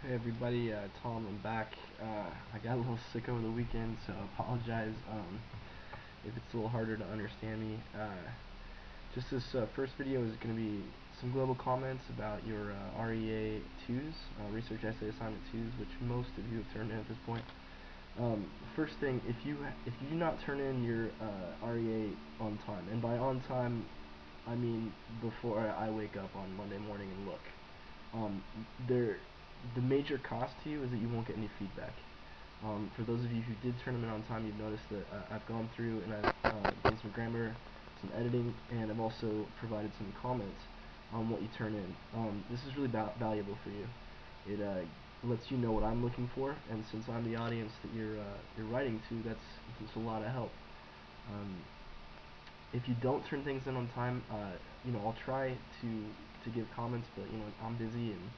Hey everybody, Tom, I'm back. I got a little sick over the weekend, so I apologize if it's a little harder to understand me. Just this first video is going to be some global comments about your REA2s, Research Essay Assignment 2s, which most of you have turned in at this point. First thing, if you do not turn in your REA on time, and by on time, I mean before I wake up on Monday morning and look, um, there the major cost to you is that you won't get any feedback. For those of you who did turn them in on time, you've noticed that I've gone through and I've done some grammar, some editing, and I've also provided some comments on what you turn in. This is really valuable for you. It lets you know what I'm looking for, and since I'm the audience that you're writing to, that's a lot of help. If you don't turn things in on time, I'll try to give comments, but I'm busy, and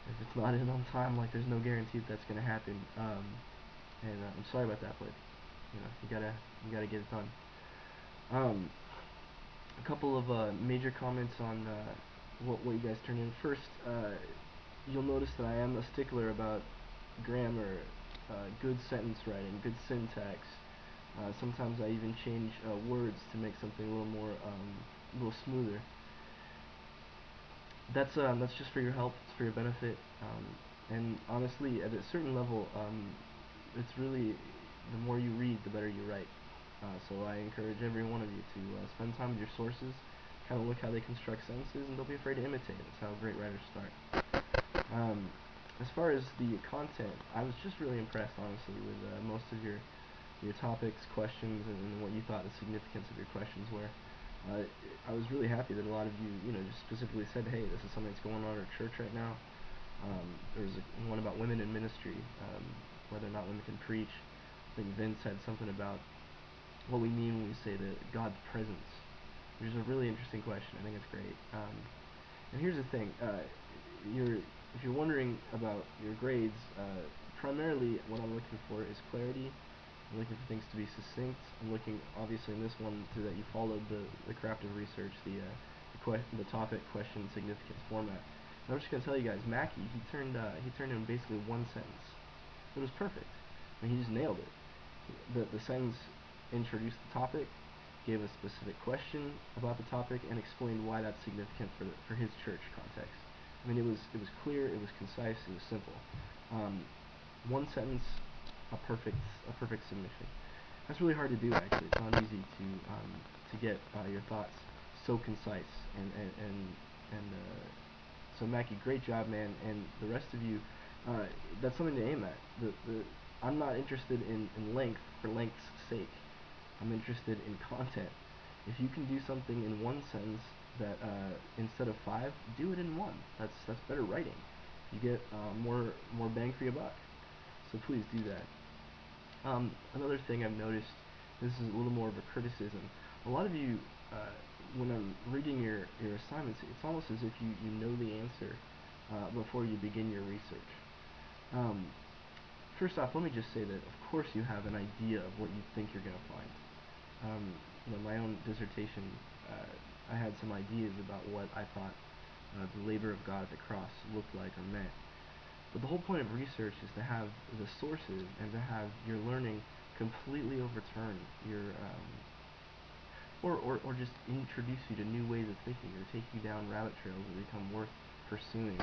if it's not in on time, like there's no guarantee that's gonna happen. I'm sorry about that, but you gotta get it done. A couple of major comments on what you guys turn in. First, you'll notice that I am a stickler about grammar, good sentence writing, good syntax. Sometimes I even change words to make something a little more, a little smoother. That's just for your help. It's for your benefit. And honestly, at a certain level, it's really the more you read, the better you write. So I encourage every one of you to spend time with your sources, kind of look how they construct sentences, and don't be afraid to imitate. That's how great writers start. As far as the content, I was just really impressed, honestly, with most of your topics, questions, and what you thought the significance of your questions were. I was really happy that a lot of you, just specifically said, hey, this is something that's going on in our church right now. There was one about women in ministry, whether or not women can preach. I think Vince had something about what we mean when we say that God's presence, which is a really interesting question. I think it's great. And here's the thing, if you're wondering about your grades, primarily what I'm looking for is clarity. I'm looking for things to be succinct. I'm looking, obviously, in this one, that you followed the craft of research, the topic, question, significance format. And I'm just gonna tell you guys, Mackie, he turned in basically one sentence. It was perfect. I mean, he just nailed it. The sentence introduced the topic, gave a specific question about the topic, and explained why that's significant for his church context. I mean, it was clear, it was concise, it was simple. One sentence, a perfect submission. That's really hard to do, actually. It's not easy to get your thoughts so concise and so Mackie, great job, man, and the rest of you, that's something to aim at. I'm not interested in length for length's sake. I'm interested in content. If you can do something in one sentence that instead of 5, do it in 1. That's better writing. You get more bang for your buck. So please do that. Another thing I've noticed, this is a little more of a criticism. A lot of you, when I'm reading your assignments, it's almost as if you know the answer before you begin your research. First off, let me just say that of course you have an idea of what you think you're going to find. My own dissertation, I had some ideas about what I thought the labor of God at the cross looked like or meant. But the whole point of research is to have the sources and to have your learning completely overturn your, or just introduce you to new ways of thinking, or take you down rabbit trails that become worth pursuing.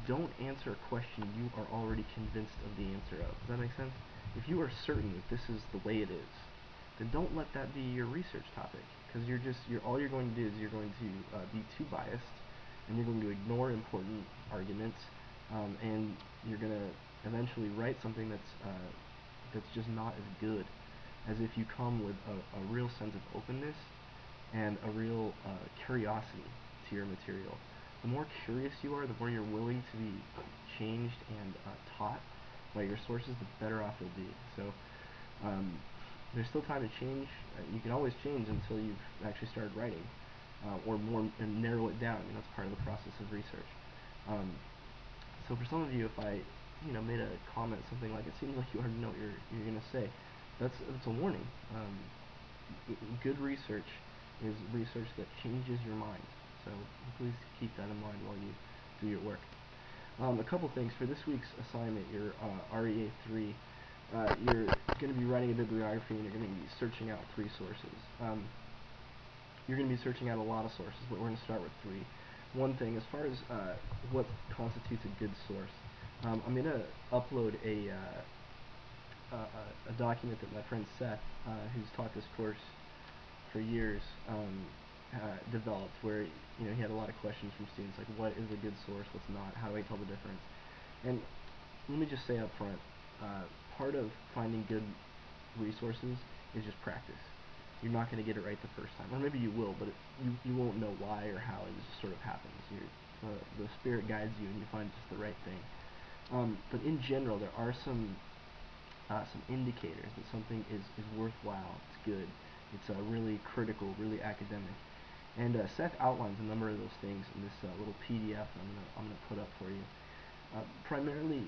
Don't answer a question you are already convinced of the answer of. Does that make sense? If you are certain that this is the way it is, then don't let that be your research topic, because all you're going to do is you're going to be too biased, and you're going to ignore important arguments, and you're going to eventually write something that's just not as good as if you come with a real sense of openness and a real curiosity to your material. The more curious you are, the more you're willing to be changed and taught by your sources, the better off you'll be. So there's still time to change. You can always change until you've actually started writing, or more, and narrow it down. I mean, that's part of the process of research. So for some of you, if I made a comment, something like, it seems like you already know what you're going to say, that's a warning. Good research is research that changes your mind. So please keep that in mind while you do your work. A couple things for this week's assignment, your REA3. You're going to be writing a bibliography, and you're going to be searching out 3 sources. You're going to be searching out a lot of sources, but we're going to start with 3. One thing, as far as what constitutes a good source, I'm going to upload a document that my friend Seth, who's taught this course for years, developed, where he had a lot of questions from students, like what is a good source, what's not, how do I tell the difference. And let me just say up front, part of finding good resources is just practice. You're not going to get it right the first time, or maybe you will, but you won't know why or how. It just sort of happens. The spirit guides you, and you find just the right thing. But in general, there are some indicators that something is worthwhile, it's good, it's really critical, really academic. And Seth outlines a number of those things in this little PDF I'm gonna put up for you. Primarily,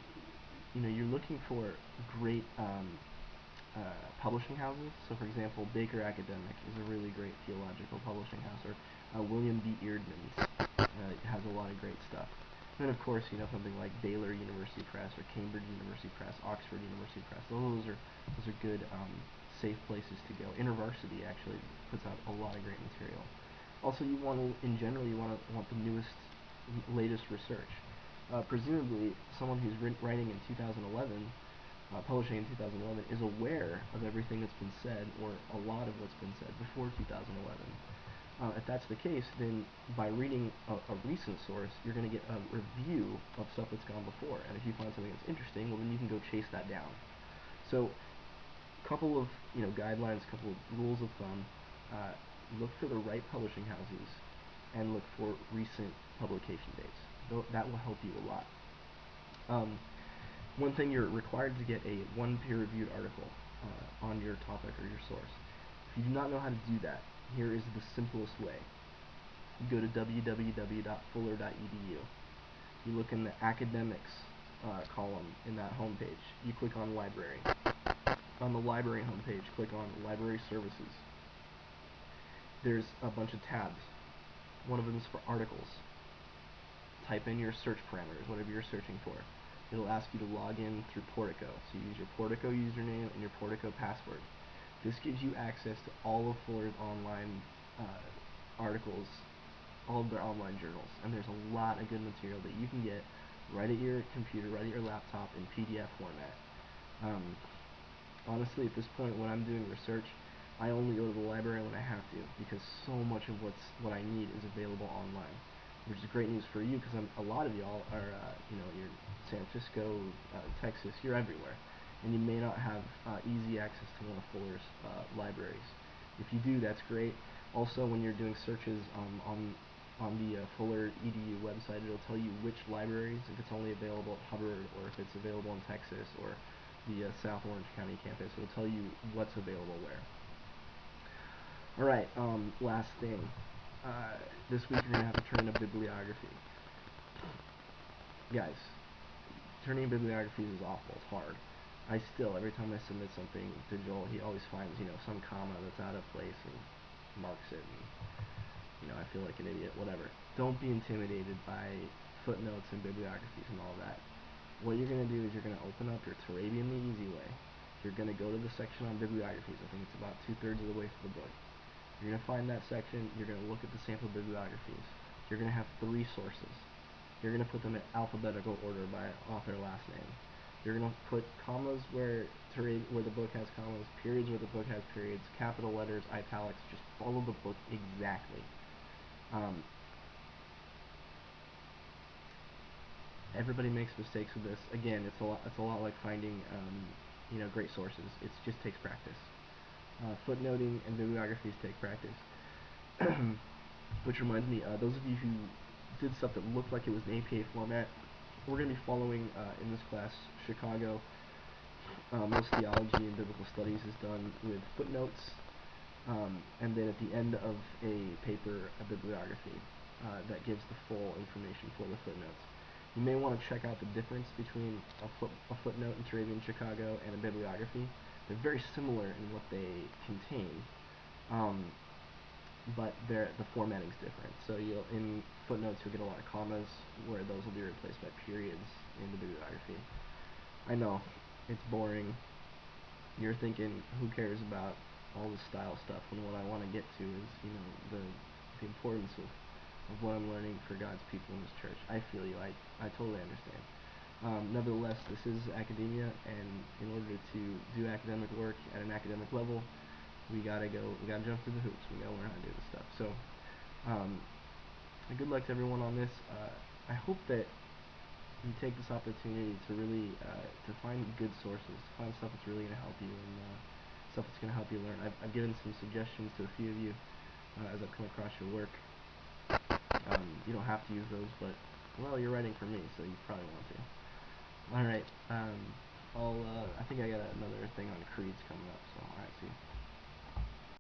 you're looking for great publishing houses. So, for example, Baker Academic is a really great theological publishing house, or William B. Eerdmans has a lot of great stuff. And then, of course, something like Baylor University Press or Cambridge University Press, Oxford University Press. Those are good, safe places to go. InterVarsity actually puts out a lot of great material. Also, in general, you want the newest, latest research. Presumably, someone who's writing in 2011, publishing in 2011, is aware of everything that's been said, or a lot of what's been said before 2011. If that's the case, then by reading a recent source, you're going to get a review of stuff that's gone before. And if you find something that's interesting, well, then you can go chase that down. So, a couple of guidelines, a couple of rules of thumb. Look for the right publishing houses, and look for recent publication dates. That will help you a lot. One thing, you're required to get one peer-reviewed article on your topic or your source. If you do not know how to do that, here is the simplest way. You go to www.fuller.edu. You look in the academics column in that homepage. You click on library. On the library homepage, click on library services. There's a bunch of tabs. One of them is for articles. Type in your search parameters, whatever you're searching for. It'll ask you to log in through Portico. So you use your Portico username and your Portico password. This gives you access to all of Fuller's online articles, all of their online journals. And there's a lot of good material that you can get right at your computer, right at your laptop in PDF format. Honestly, at this point, when I'm doing research, I only go to the library when I have to, because so much of what I need is available online, which is great news for you, because a lot of y'all are, you're San Francisco, Texas, you're everywhere, and you may not have easy access to one of Fuller's libraries. If you do, that's great. Also, when you're doing searches on the Fuller EDU website, it'll tell you which libraries, if it's only available at Hubbard, or if it's available in Texas, or the South Orange County campus. It'll tell you what's available where. Alright, last thing. This week you're going to have to turn in a bibliography. Guys, turning in bibliographies is awful. It's hard. Every time I submit something to Joel, he always finds, some comma that's out of place and marks it, and, I feel like an idiot, whatever. Don't be intimidated by footnotes and bibliographies and all that. What you're going to do is you're going to open up your Turabian the Easy Way. You're going to go to the section on bibliographies. I think it's about 2/3 of the way through the book. You're going to find that section, you're going to look at the sample bibliographies. You're going to have 3 sources. You're going to put them in alphabetical order by author last name. You're going to put commas where the book has commas, periods where the book has periods, capital letters, italics. Just follow the book exactly. Everybody makes mistakes with this. Again, it's a lot like finding great sources. It just takes practice. Footnoting and bibliographies take practice. Which reminds me, those of you who did stuff that looked like it was an APA format, we're going to be following, in this class, Chicago. Most theology and biblical studies is done with footnotes, and then at the end of a paper, a bibliography that gives the full information for the footnotes. You may want to check out the difference between a footnote in Turabian Chicago and a bibliography. They're very similar in what they contain, but the formatting's different. So you'll in footnotes you'll get a lot of commas, where those will be replaced by periods in the bibliography. I know it's boring. You're thinking, who cares about all the style stuff, when what I want to get to is, the importance of what I'm learning for God's people in this church. I feel you. I totally understand. Nevertheless, this is academia, and in order to do academic work at an academic level, we gotta jump through the hoops. We gotta learn how to do this stuff. So, good luck to everyone on this. I hope that you take this opportunity to really to find good sources, to find stuff that's really gonna help you, and stuff that's gonna help you learn. I've given some suggestions to a few of you as I've come across your work. You don't have to use those, but well, you're writing for me, so you probably want to. All right. I think I got another thing on creeds coming up. So, all right, see you.